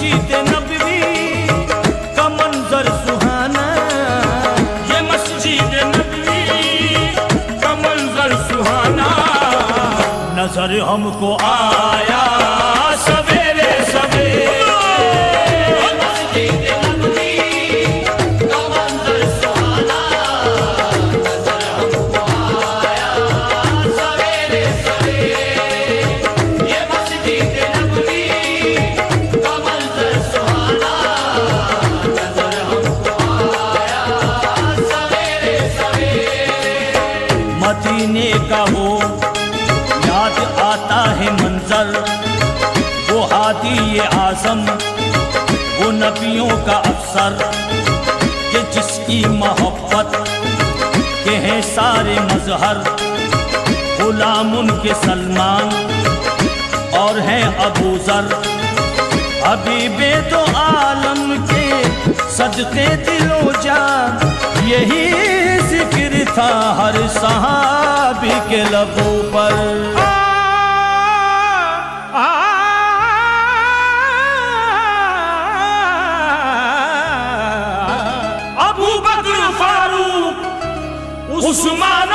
मस्जिद नबवी का मंजर सुहाना, ये मस्जिद नबवी का मंजर सुहाना, नजर हमको आया सवेरे सवेरे। मदीने का वो याद आता है मंजर, वो हादी ये आज़म, वो नबियों का अफसर, कि जिसकी मोहब्बत के हैं सारे मजहर, गुलाम उनके सलमान और हैं अबू ज़र। हबीबे तो आलम के सदके दिलो जान, यही जिक्र था हर सहाबी के लबों पर। अबू बकर फारूक उस्मान